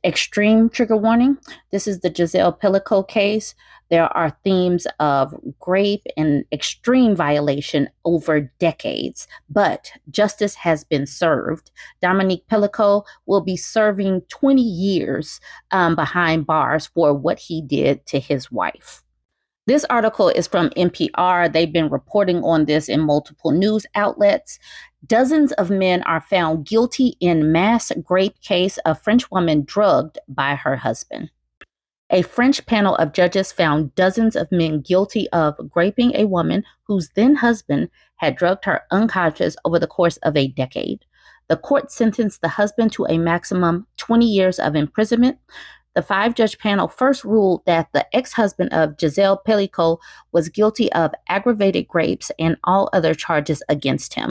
Extreme trigger warning. This is the Gisele Pelicot case. There are themes of rape and extreme violation over decades, but justice has been served. Dominic Pelicot will be serving 20 years behind bars for what he did to his wife. This article is from NPR. They've been reporting on this in multiple news outlets. Dozens of men are found guilty in mass rape case of French woman drugged by her husband. A French panel of judges found dozens of men guilty of raping a woman whose then husband had drugged her unconscious over the course of a decade. The court sentenced the husband to a maximum 20 years of imprisonment. The 5-judge panel first ruled that the ex-husband of Gisele Pelicot was guilty of aggravated rapes and all other charges against him.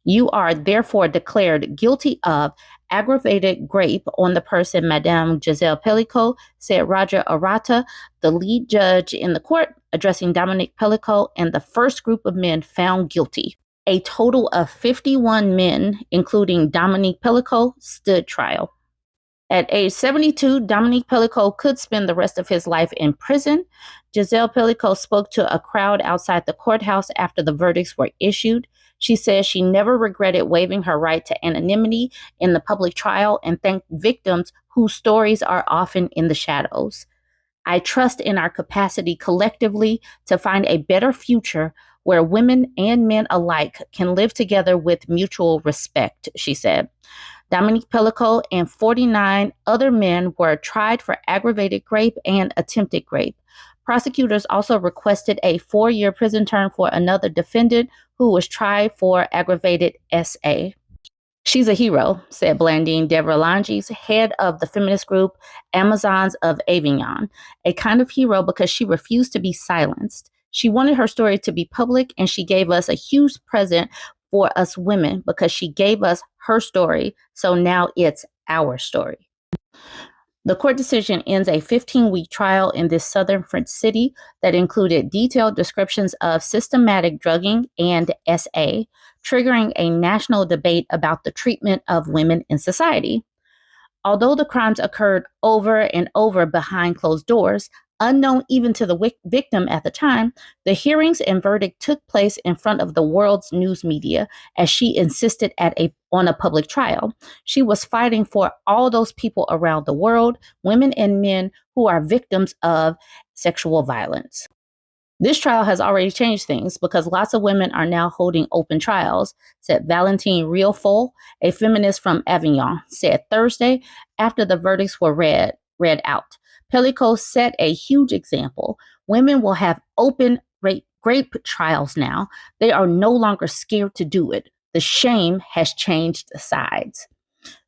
You are therefore declared guilty of aggravated rape on the person, Madame Gisele Pelicot, said Roger Arata, the lead judge in the court, addressing Dominic Pelicot and the first group of men found guilty. A total of 51 men, including Dominic Pelicot, stood trial. At age 72, Dominic Pelicot could spend the rest of his life in prison. Gisele Pelicot spoke to a crowd outside the courthouse after the verdicts were issued. She says she never regretted waiving her right to anonymity in the public trial and thanked victims whose stories are often in the shadows. I trust in our capacity collectively to find a better future where women and men alike can live together with mutual respect, she said. Dominic Pelicot and 49 other men were tried for aggravated rape and attempted rape. Prosecutors also requested a 4-year prison term for another defendant who was tried for aggravated SA. She's a hero, said Blandine Devralanges, head of the feminist group Amazons of Avignon, a kind of hero because she refused to be silenced. She wanted her story to be public, and she gave us a huge present for us women because she gave us her story, so now it's our story. The court decision ends a 15-week trial in this southern French city that included detailed descriptions of systematic drugging and SA, triggering a national debate about the treatment of women in society. Although the crimes occurred over and over behind closed doors, unknown even to the victim at the time, the hearings and verdict took place in front of the world's news media as she insisted on a public trial. She was fighting for all those people around the world, women and men who are victims of sexual violence. This trial has already changed things because lots of women are now holding open trials, said Valentine Riofol, a feminist from Avignon, said Thursday after the verdicts were read out. Pelicot set a huge example. Women will have open rape trials now. They are no longer scared to do it. The shame has changed sides.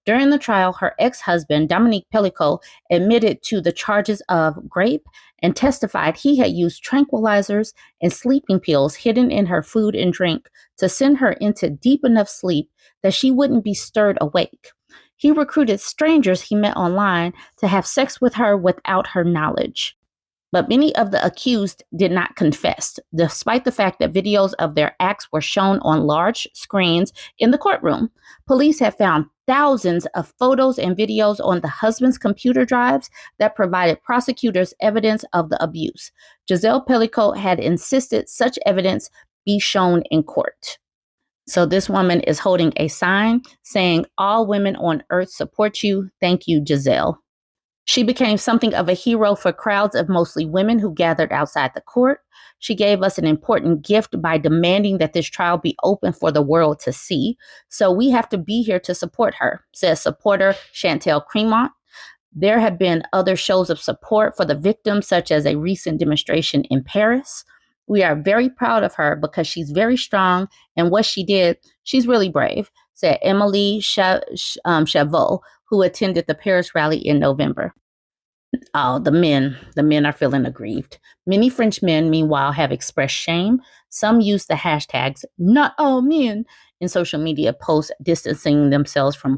During the trial, her ex-husband, Dominic Pelicot, admitted to the charges of rape and testified he had used tranquilizers and sleeping pills hidden in her food and drink to send her into deep enough sleep that she wouldn't be stirred awake. He recruited strangers he met online to have sex with her without her knowledge. But many of the accused did not confess, despite the fact that videos of their acts were shown on large screens in the courtroom. Police have found thousands of photos and videos on the husband's computer drives that provided prosecutors evidence of the abuse. Gisele Pelicot had insisted such evidence be shown in court. So this woman is holding a sign saying, "All women on earth support you. Thank you, Gisele." She became something of a hero for crowds of mostly women who gathered outside the court. She gave us an important gift by demanding that this trial be open for the world to see. So we have to be here to support her, says supporter Chantel Cremont. There have been other shows of support for the victims, such as a recent demonstration in Paris. We are very proud of her because she's very strong, and what she did, she's really brave, said Emily Chavot, who attended the Paris rally in November. Oh, the men are feeling aggrieved. Many French men, meanwhile, have expressed shame. Some use the hashtags "not all men" in social media posts, distancing themselves from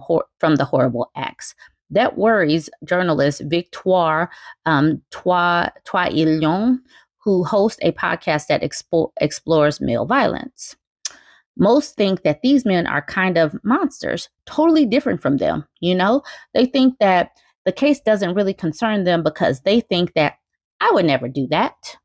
the horrible acts. That worries journalist Victoire Toillion, who hosts a podcast that explores male violence. Most think that these men are kind of monsters, totally different from them. You know, they think that The case doesn't really concern them because they think that I would never do that.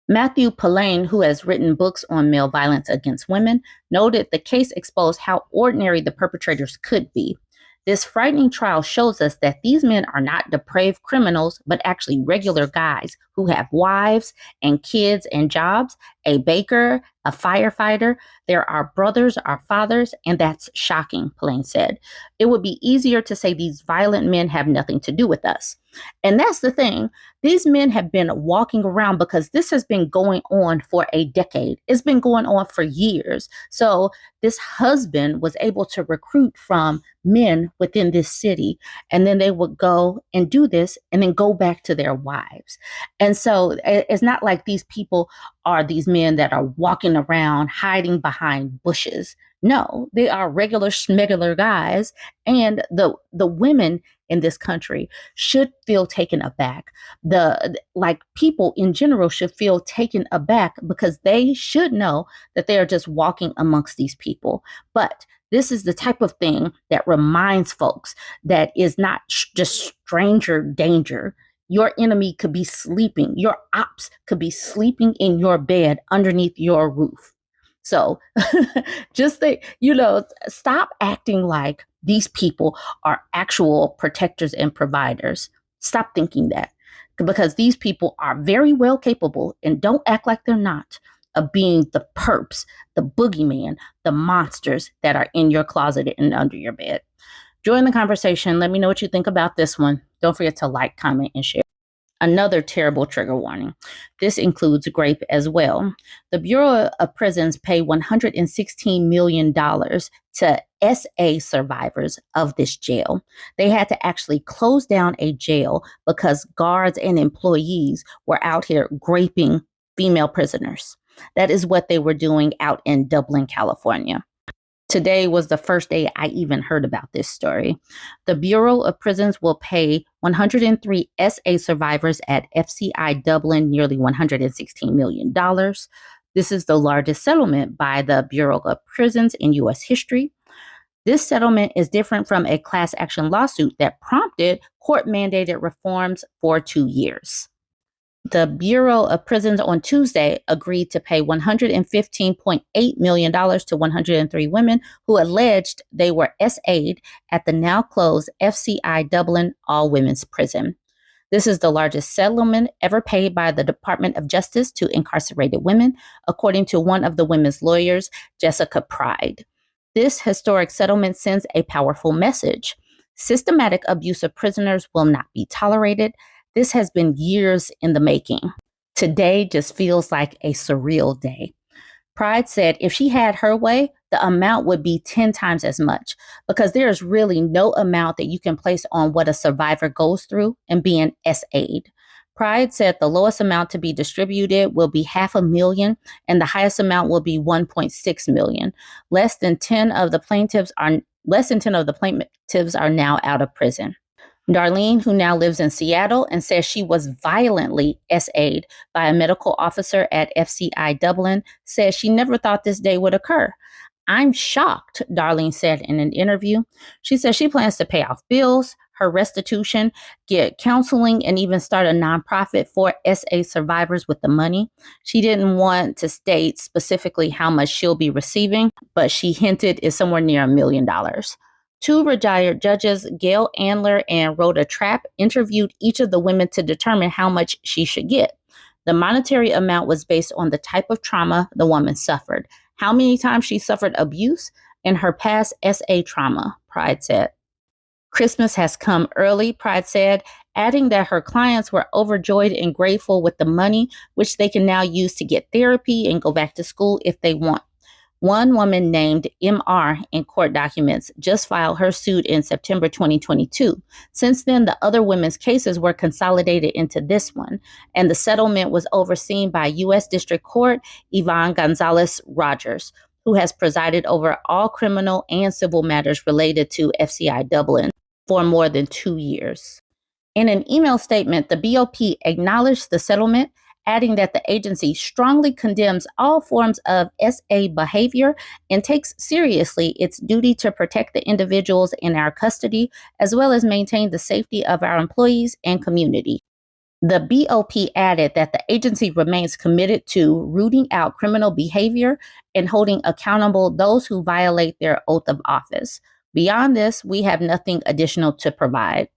Matthew Polaine, who has written books on male violence against women, noted the case exposed how ordinary the perpetrators could be. This frightening trial shows us that these men are not depraved criminals, but actually regular guys who have wives and kids and jobs, a baker, a firefighter. There are brothers, our fathers, and that's shocking, Polaine said. It would be easier to say these violent men have nothing to do with us. And that's the thing. These men have been walking around because this has been going on for a decade. It's been going on for years. So this husband was able to recruit from men within this city, and then they would go and do this and then go back to their wives. And so it's not like these people are these men that are walking around hiding behind bushes. No, they are regular schmegular guys, and the women in this country should feel taken aback. People in general should feel taken aback because they should know that they are just walking amongst these people. But this is the type of thing that reminds folks that is not just stranger danger. Your enemy could be sleeping. Your ops could be sleeping in your bed underneath your roof. So stop acting like these people are actual protectors and providers. Stop thinking that, because these people are very well capable, and don't act like they're not, of being the perps, the boogeyman, the monsters that are in your closet and under your bed. Join the conversation. Let me know what you think about this one. Don't forget to like, comment, and share. Another terrible trigger warning. This includes grape as well. The Bureau of Prisons pay $116 million to SA survivors of this jail. They had to actually close down a jail because guards and employees were out here graping female prisoners. That is what they were doing out in Dublin, California. Today was the first day I even heard about this story. The Bureau of Prisons will pay 103 SA survivors at FCI Dublin nearly $116 million. This is the largest settlement by the Bureau of Prisons in U.S. history. This settlement is different from a class action lawsuit that prompted court-mandated reforms for 2 years. The Bureau of Prisons on Tuesday agreed to pay $115.8 million to 103 women who alleged they were SA'd at the now closed FCI Dublin all-women's prison. This is the largest settlement ever paid by the Department of Justice to incarcerated women, according to one of the women's lawyers, Jessica Pride. This historic settlement sends a powerful message. Systematic abuse of prisoners will not be tolerated. This has been years in the making. Today just feels like a surreal day. Pride said if she had her way, the amount would be 10 times as much, because there is really no amount that you can place on what a survivor goes through and being SA'd. Pride said the lowest amount to be distributed will be $500,000 and the highest amount will be $1.6 million. Less than 10 of the plaintiffs are now out of prison. Darlene, who now lives in Seattle and says she was violently SA'd by a medical officer at FCI Dublin, says she never thought this day would occur. I'm shocked, Darlene said in an interview. She says she plans to pay off bills, her restitution, get counseling, and even start a nonprofit for SA survivors with the money. She didn't want to state specifically how much she'll be receiving, but she hinted it's somewhere near $1 million. Two retired judges, Gail Andler and Rhoda Trapp, interviewed each of the women to determine how much she should get. The monetary amount was based on the type of trauma the woman suffered, how many times she suffered abuse, and her past SA trauma, Pride said. Christmas has come early, Pride said, adding that her clients were overjoyed and grateful with the money, which they can now use to get therapy and go back to school if they want. One woman named MR in court documents just filed her suit in September 2022. Since then, the other women's cases were consolidated into this one, and the settlement was overseen by U.S. District Court Yvonne Gonzalez-Rogers, who has presided over all criminal and civil matters related to FCI Dublin for more than 2 years. In an email statement, the BOP acknowledged the settlement, adding that the agency strongly condemns all forms of SA behavior and takes seriously its duty to protect the individuals in our custody, as well as maintain the safety of our employees and community. The BOP added that the agency remains committed to rooting out criminal behavior and holding accountable those who violate their oath of office. Beyond this, we have nothing additional to provide.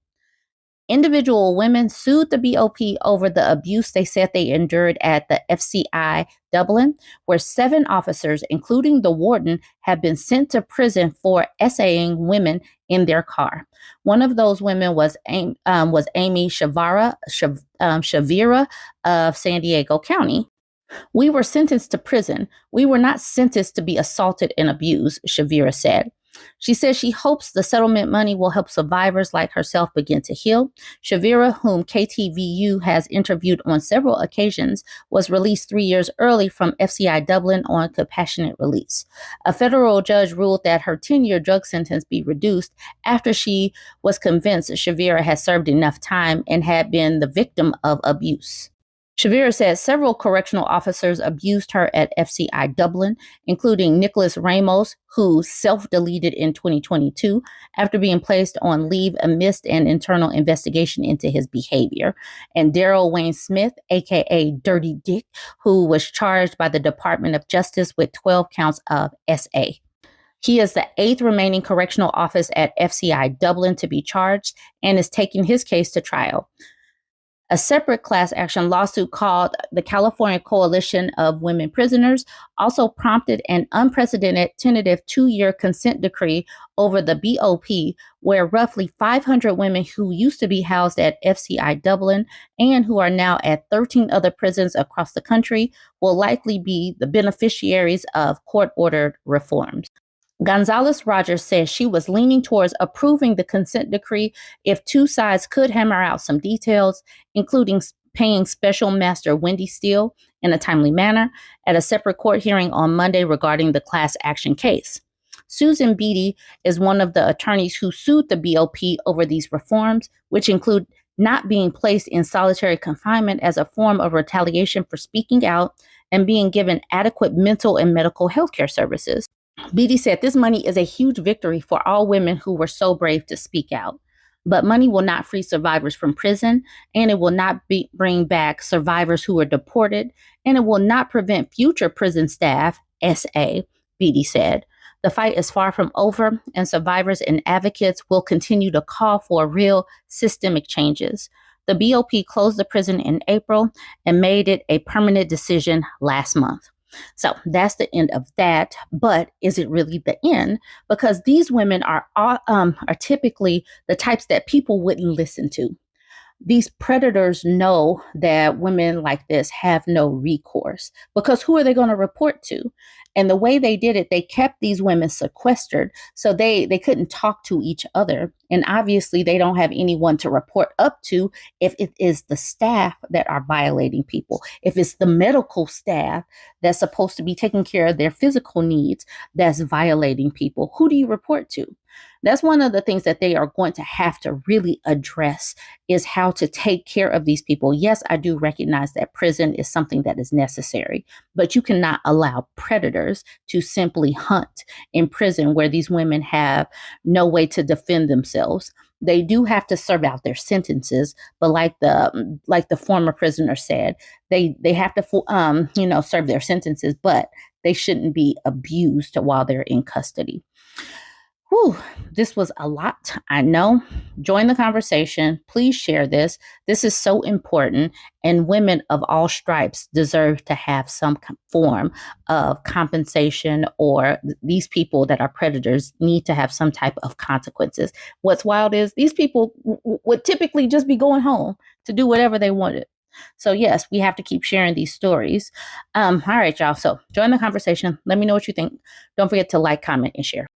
Individual women sued the BOP over the abuse they said they endured at the FCI Dublin, where 7 officers, including the warden, have been sent to prison for essaying women in their car. One of those women was Amy Shavira of San Diego County. "We were sentenced to prison. We were not sentenced to be assaulted and abused," Shavira said. She says she hopes the settlement money will help survivors like herself begin to heal. Shavira, whom KTVU has interviewed on several occasions, was released 3 years early from FCI Dublin on compassionate release. A federal judge ruled that her 10-year drug sentence be reduced after she was convinced Shavira had served enough time and had been the victim of abuse. Shavira said several correctional officers abused her at FCI Dublin, including Nicholas Ramos, who self-deleted in 2022 after being placed on leave amidst an internal investigation into his behavior, and Daryl Wayne Smith, aka Dirty Dick, who was charged by the Department of Justice with 12 counts of SA. He is the 8th remaining correctional officer at FCI Dublin to be charged and is taking his case to trial. A separate class action lawsuit called the California Coalition of Women Prisoners also prompted an unprecedented tentative 2-year consent decree over the BOP, where roughly 500 women who used to be housed at FCI Dublin and who are now at 13 other prisons across the country will likely be the beneficiaries of court-ordered reforms. Gonzalez Rogers says she was leaning towards approving the consent decree if 2 sides could hammer out some details, including paying Special Master Wendy Steele in a timely manner at a separate court hearing on Monday regarding the class action case. Susan Beatty is one of the attorneys who sued the BOP over these reforms, which include not being placed in solitary confinement as a form of retaliation for speaking out and being given adequate mental and medical health care services. Beatty said this money is a huge victory for all women who were so brave to speak out. But money will not free survivors from prison, and it will not bring back survivors who were deported, and it will not prevent future prison staff, SA, Beatty said. The fight is far from over, and survivors and advocates will continue to call for real systemic changes. The BOP closed the prison in April and made it a permanent decision last month. So that's the end of that. But is it really the end? Because these women are typically the types that people wouldn't listen to. These predators know that women like this have no recourse, because who are they going to report to? And the way they did it, they kept these women sequestered so they couldn't talk to each other. And obviously they don't have anyone to report up to if it is the staff that are violating people, if it's the medical staff that's supposed to be taking care of their physical needs that's violating people. Who do you report to? That's one of the things that they are going to have to really address, is how to take care of these people. Yes, I do recognize that prison is something that is necessary, but you cannot allow predators to simply hunt in prison where these women have no way to defend themselves. They do have to serve out their sentences, but like the former prisoner said, they have to serve their sentences, but they shouldn't be abused while they're in custody. Whew, this was a lot, I know. Join the conversation. Please share this. This is so important, and women of all stripes deserve to have some form of compensation, or these people that are predators need to have some type of consequences. What's wild is these people would typically just be going home to do whatever they wanted. So yes, we have to keep sharing these stories. All right, y'all. So join the conversation. Let me know what you think. Don't forget to like, comment, and share.